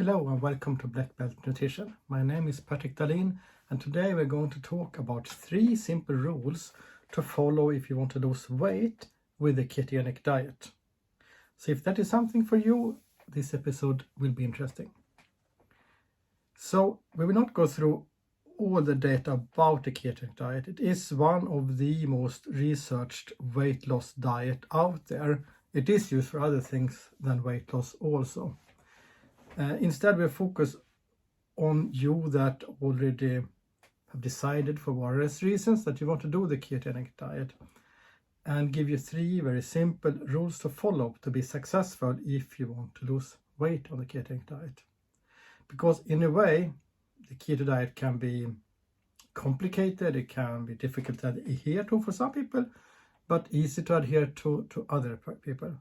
Hello and welcome to Black Belt Nutrition. My name is Patrick Dahlin and today we're going to talk about 3 simple rules to follow if you want to lose weight with a ketogenic diet. So if that is something for you, this episode will be interesting. So we will not go through all the data about the ketogenic diet. It is one of the most researched weight loss diet out there. It is used for other things than weight loss also. Instead, we focus on you that already have decided for various reasons that you want to do the ketogenic diet and give you 3 very simple rules to follow to be successful if you want to lose weight on the ketogenic diet. Because in a way, the keto diet can be complicated, it can be difficult to adhere to for some people, but easy to adhere to other people.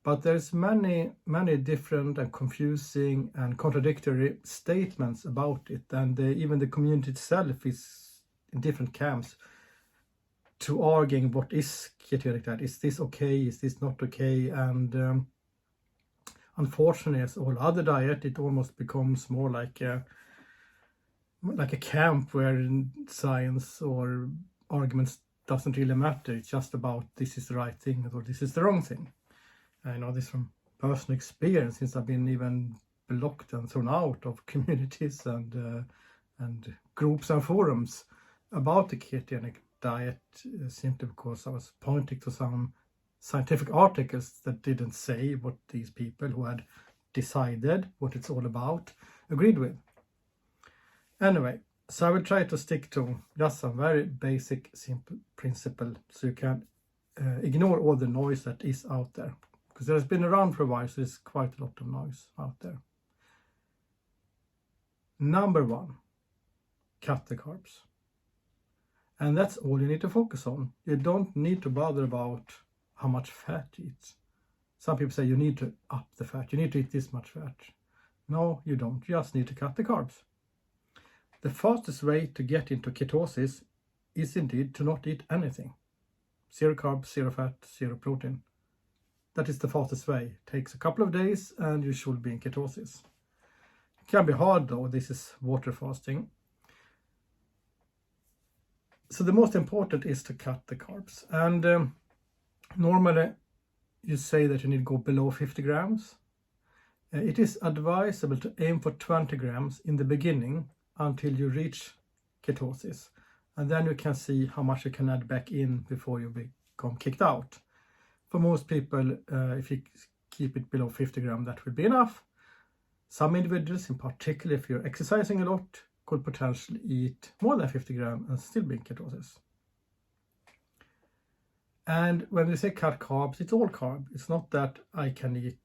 But there's many different and confusing and contradictory statements about it, and even the community itself is in different camps to arguing what is ketogenic diet. Is this okay? Is this not okay? And unfortunately, as all other diet, it almost becomes more like a camp where science or arguments doesn't really matter. It's just about this is the right thing or this is the wrong thing. I know this from personal experience, since I've been even blocked and thrown out of communities and groups and forums about the ketogenic diet simply because I was pointing to some scientific articles that didn't say what these people who had decided what it's all about agreed with. Anyway, so I will try to stick to just some very basic, simple principle so you can ignore all the noise that is out there. Because it has been around for a while, so there's quite a lot of noise out there. Number 1, cut the carbs. And that's all you need to focus on. You don't need to bother about how much fat you eat. Some people say you need to up the fat, you need to eat this much fat. No, you don't, you just need to cut the carbs. The fastest way to get into ketosis is indeed to not eat anything. 0 carbs, 0 fat, 0 protein. That is the fastest way. It takes a couple of days and you should be in ketosis. It can be hard though, this is water fasting. So the most important is to cut the carbs. And normally you say that you need to go below 50 grams. It is advisable to aim for 20 grams in the beginning until you reach ketosis. And then you can see how much you can add back in before you become kicked out. For most people, if you keep it below 50 grams, that will be enough. Some individuals, in particular if you're exercising a lot, could potentially eat more than 50 grams and still be in ketosis. And when we say cut carbs, it's all carb. It's not that I can eat,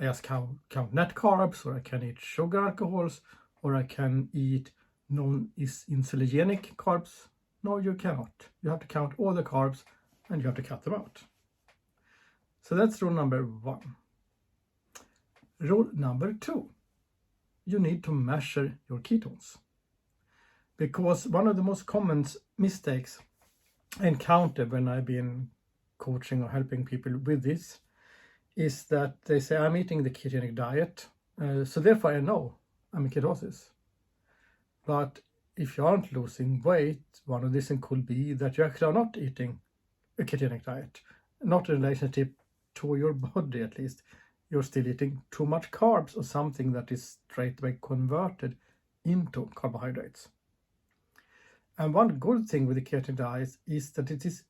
I just count net carbs, or I can eat sugar alcohols, or I can eat non-insulinogenic carbs. No, you cannot. You have to count all the carbs and you have to cut them out. So that's rule number 1. Rule number 2. You need to measure your ketones. Because one of the most common mistakes I encounter when I've been coaching or helping people with this is that they say, I'm eating the ketogenic diet, so therefore I know I'm in ketosis. But if you aren't losing weight, one of these could be that you actually are not eating a ketogenic diet. Not in relationship to your body, at least. You're still eating too much carbs or something that is straight away converted into carbohydrates. And one good thing with the ketogenic diet is that it is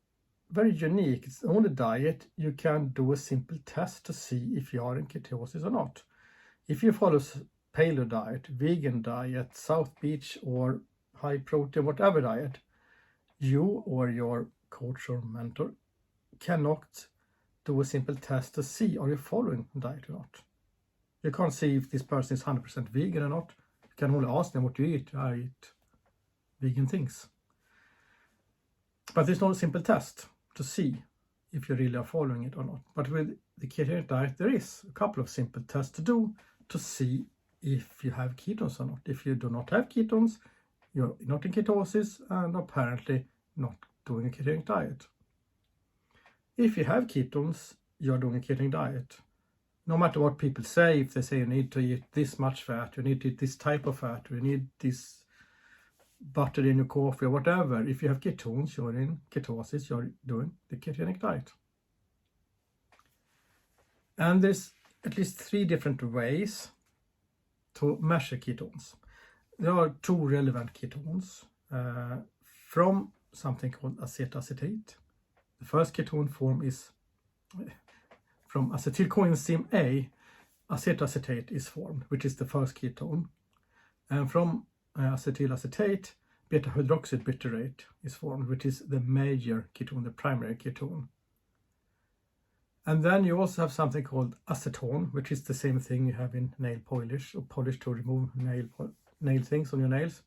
very unique. It's the only diet you can do a simple test to see if you are in ketosis or not. If you follow paleo diet, vegan diet, South Beach or high protein, whatever diet, you or your coach or mentor cannot do a simple test to see are you following the diet or not. You can't see if this person is 100% vegan or not. You can only ask them what you eat. I eat vegan things. But there's no simple test to see if you really are following it or not. But with the ketogenic diet, there is a couple of simple tests to do to see if you have ketones or not. If you do not have ketones, you're not in ketosis and apparently not doing a ketogenic diet. If you have ketones, you're doing a ketogenic diet. no matter what people say, if they say you need to eat this much fat, you need to eat this type of fat, you need this butter in your coffee or whatever, if you have ketones, you're in ketosis, you're doing the ketogenic diet. And there's at least 3 different ways to measure ketones. There are 2 relevant ketones from something called acetoacetate. The first ketone form is from acetyl coenzyme A, acetoacetate is formed, which is the first ketone. And from acetyl acetate, beta hydroxide butyrate is formed, which is the major ketone, the primary ketone. And then you also have something called acetone, which is the same thing you have in nail polish, or polish to remove nail things on your nails.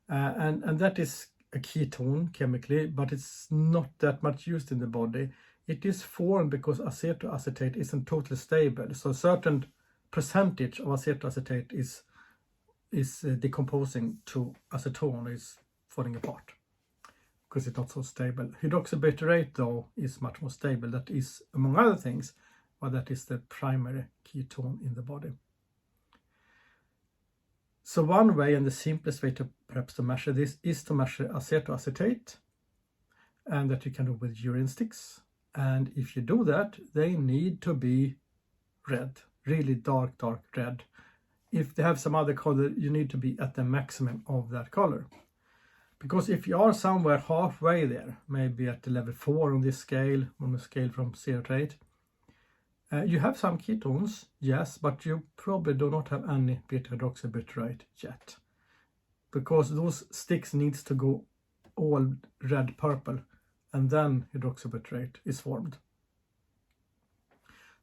And that is a ketone chemically, but it's not that much used in the body. It is formed because acetoacetate isn't totally stable. So a certain percentage of acetoacetate is decomposing to acetone, is falling apart because it's not so stable. Hydroxybutyrate, though, is much more stable. That is, among other things, but that is the primary ketone in the body. So one way, and the simplest way to perhaps to measure this, is to measure acetoacetate, and that you can do with urine sticks. And if you do that, they need to be red, really dark red. If they have some other color, you need to be at the maximum of that color. Because if you are somewhere halfway there, maybe at the level 4 on this scale, on a scale from 0 to 8, you have some ketones, yes, but you probably do not have any beta-hydroxybutyrate yet. Because those sticks needs to go all red-purple, and then hydroxybutyrate is formed.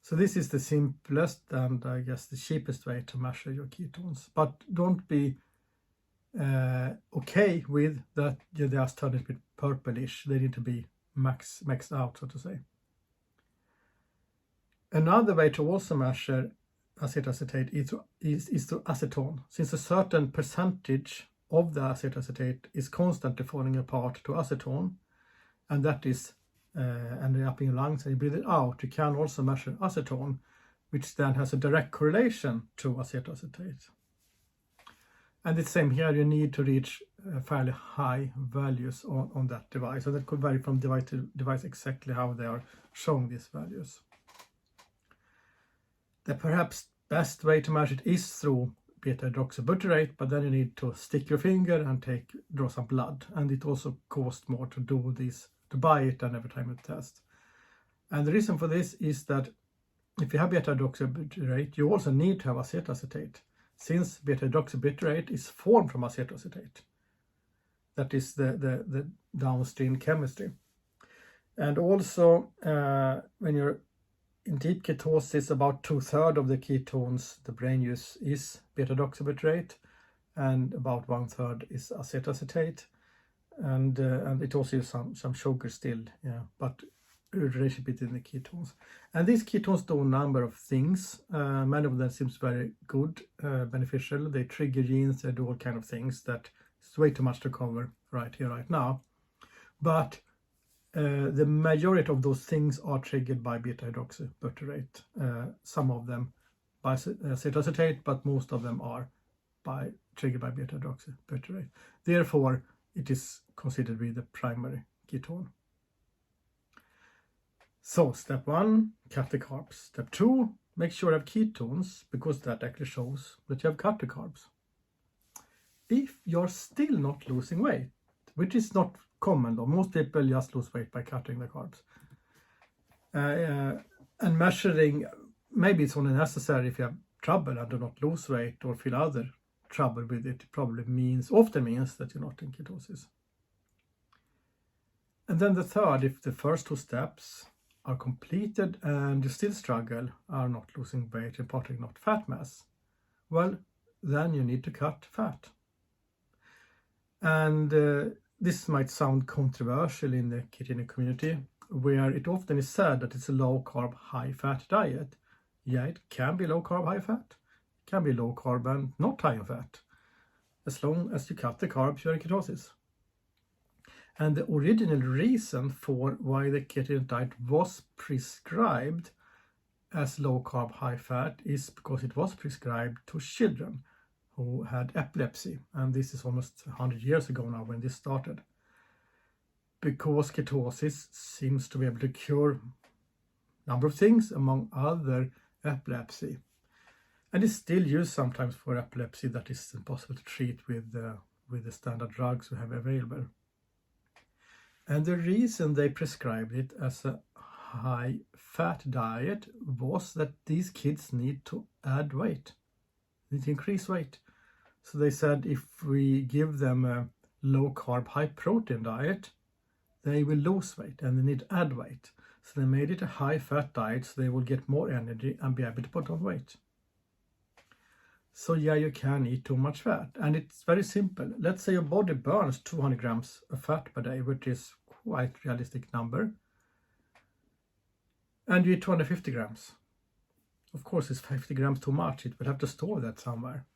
So this is the simplest and I guess the cheapest way to measure your ketones. But don't be okay with that they just turn a bit purplish. They need to be maxed out, so to say. Another way to also measure acetoacetate is to acetone, since a certain percentage of the acetoacetate is constantly falling apart to acetone, and that is ending up in your lungs, and you breathe it out. You can also measure acetone, which then has a direct correlation to acetoacetate. And the same here, you need to reach fairly high values on that device. So that could vary from device to device exactly how they are showing these values. The perhaps best way to measure it is through beta-hydroxybutyrate, but then you need to stick your finger and draw some blood. And it also costs more to do this, to buy it, than every time you test. And the reason for this is that if you have beta-hydroxybutyrate, you also need to have acetoacetate, since beta-hydroxybutyrate is formed from acetoacetate. That is the downstream chemistry. And also, when you're in deep ketosis, about 2/3 of the ketones the brain uses is beta-hydroxybutyrate, and about 1/3 is acetoacetate. And it also uses some sugar still, yeah, but a relationship between the ketones. And these ketones do a number of things. Many of them seems very good, beneficial. They trigger genes, they do all kind of things that is way too much to cover right here, right now. But the majority of those things are triggered by beta-hydroxybutyrate. Some of them by acetoacetate, but most of them are triggered by beta-hydroxybutyrate. Therefore, it is considered to be the primary ketone. So, step 1, cut the carbs. Step 2, make sure you have ketones, because that actually shows that you have cut the carbs. If you're still not losing weight, which is not common though, most people just lose weight by cutting the carbs. And measuring, maybe it's only necessary if you have trouble and do not lose weight or feel other trouble with it. It probably often means that you're not in ketosis. And then the third, if the first 2 steps are completed and you still struggle, are not losing weight and partly not fat mass, well, then you need to cut fat. And this might sound controversial in the ketogenic community, where it often is said that it's a low-carb, high-fat diet. Yeah, it can be low-carb, high-fat. It can be low-carb and not high in fat. As long as you cut the carbs, you're in ketosis. And the original reason for why the ketogenic diet was prescribed as low carb, high fat is because it was prescribed to children who had epilepsy. And this is almost 100 years ago now when this started. Because ketosis seems to be able to cure a number of things, among other epilepsy. And it's still used sometimes for epilepsy that is impossible to treat with the standard drugs we have available. And the reason they prescribed it as a high-fat diet was that these kids need to add weight, need to increase weight. So they said if we give them a low-carb, high-protein diet, they will lose weight and they need to add weight. So they made it a high-fat diet so they will get more energy and be able to put on weight. So yeah, you can eat too much fat, and it's very simple. Let's say your body burns 200 grams of fat per day, which is quite a realistic number, and you eat 250 grams. Of course, it's 50 grams too much. It will have to store that somewhere.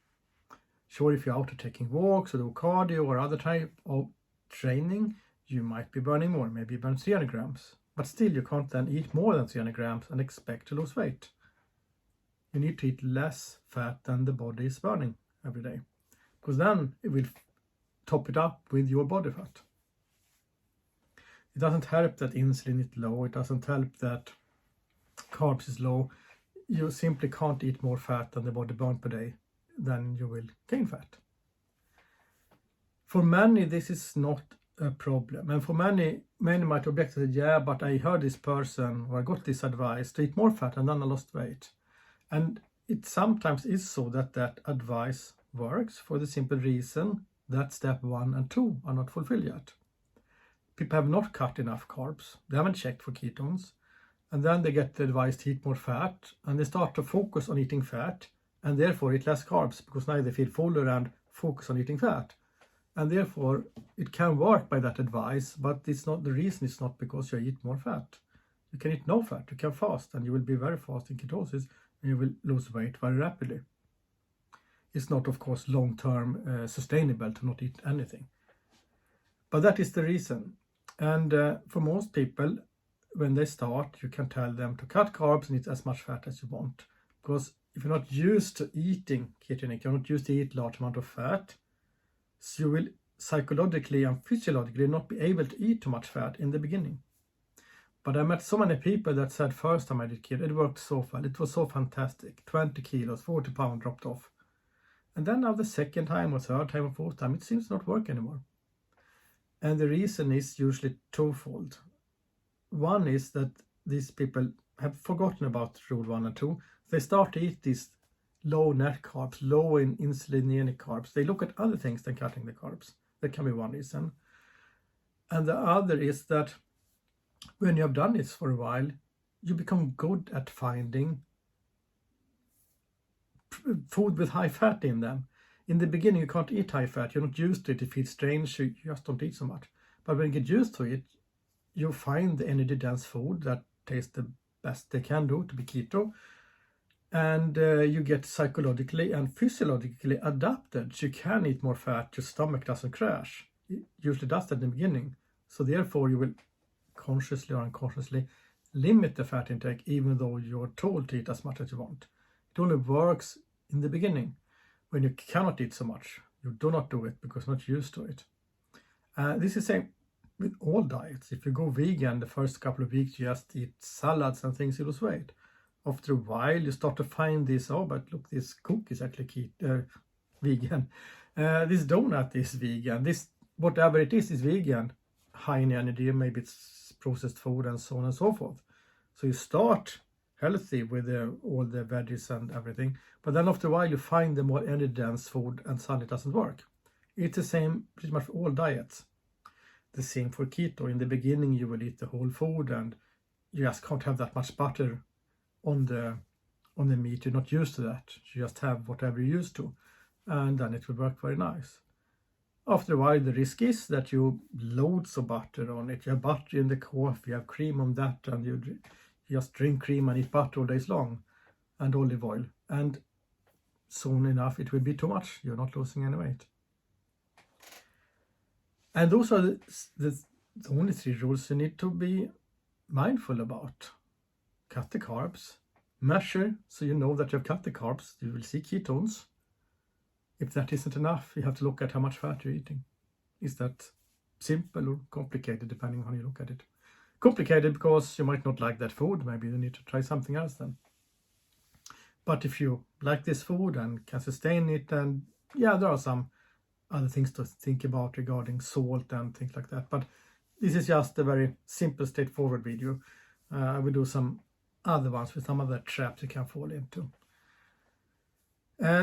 Sure, if you're out taking walks or do cardio or other type of training, you might be burning more. Maybe you burn 300 grams. But still, you can't then eat more than 300 grams and expect to lose weight. You need to eat less fat than the body is burning every day, because then it will top it up with your body fat. It doesn't help that insulin is low. It doesn't help that carbs is low. You simply can't eat more fat than the body burns per day, then you will gain fat. For many, this is not a problem. And for many might object and say, yeah, but I heard this person, or I got this advice to eat more fat and then I lost weight. And it sometimes is so that that advice works for the simple reason that step 1 and 2 are not fulfilled yet. People have not cut enough carbs. They haven't checked for ketones. And then they get the advice to eat more fat, and they start to focus on eating fat and therefore eat less carbs, because now they feel fuller and focus on eating fat. And therefore it can work by that advice, but it's not the reason. It's not because you eat more fat. You can eat no fat, you can fast, and you will be very fast in ketosis, and you will lose weight very rapidly. It's not, of course, long-term sustainable to not eat anything. But that is the reason. And for most people, when they start, you can tell them to cut carbs and eat as much fat as you want. Because if you're not used to eating ketogenic, you're not used to eat large amount of fat, so you will psychologically and physiologically not be able to eat too much fat in the beginning. But I met so many people that said first time I did keto, it worked so well, it was so fantastic, 20 kilos, 40 pounds dropped off. And then now the second time or third time or fourth time, it seems not work anymore. And the reason is usually twofold. One is that these people have forgotten about rule 1 and 2. They start to eat these low net carbs, low in insulinogenic carbs. They look at other things than cutting the carbs. That can be one reason. And the other is that when you have done this for a while, you become good at finding food with high fat in them. In the beginning, you can't eat high fat. You're not used to it. It feels strange. You just don't eat so much. But when you get used to it, you find the energy-dense food that tastes the best they can do to be keto. And you get psychologically and physiologically adapted. So you can eat more fat. Your stomach doesn't crash. It usually does that in the beginning. So therefore, you will consciously or unconsciously limit the fat intake, even though you're told to eat as much as you want. It only works in the beginning when you cannot eat so much. You do not do it because you're not used to it. This is the same with all diets. If you go vegan, the first couple of weeks you just eat salads and things, you lose weight. After a while you start to find this, oh, but look, this cook is actually vegan. This donut is vegan. This, whatever it is vegan. High in energy, maybe it's processed food and so on and so forth. So you start healthy with all the veggies and everything, but then after a while you find the more energy dense food and suddenly it doesn't work. It's the same pretty much for all diets. The same for keto. In the beginning you will eat the whole food and you just can't have that much butter on the meat. You're not used to that. You just have whatever you're used to, and then it will work very nice. After a while, the risk is that you loads of butter on it. You have butter in the coffee, you have cream on that, and you just drink cream and eat butter all days long, and olive oil. And soon enough, it will be too much. You're not losing any weight. And those are the only 3 rules you need to be mindful about. Cut the carbs, measure so you know that you have cut the carbs. You will see ketones. If that isn't enough, you have to look at how much fat you're eating. Is that simple or complicated, depending on how you look at it? Complicated because you might not like that food. Maybe you need to try something else then. But if you like this food and can sustain it, then yeah, there are some other things to think about regarding salt and things like that. But this is just a very simple, straightforward video. I will do some other ones with some other traps you can fall into.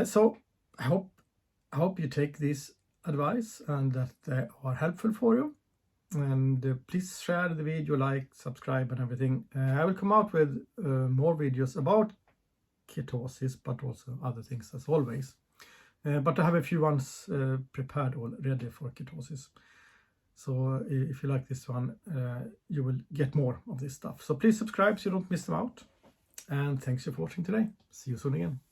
So I hope you take this advice and that they are helpful for you. And please share the video, like, subscribe and everything. I will come out with more videos about ketosis, but also other things as always. But I have a few ones prepared already for ketosis. So if you like this one, you will get more of this stuff. So please subscribe so you don't miss them out. And thanks for watching today. See you soon again.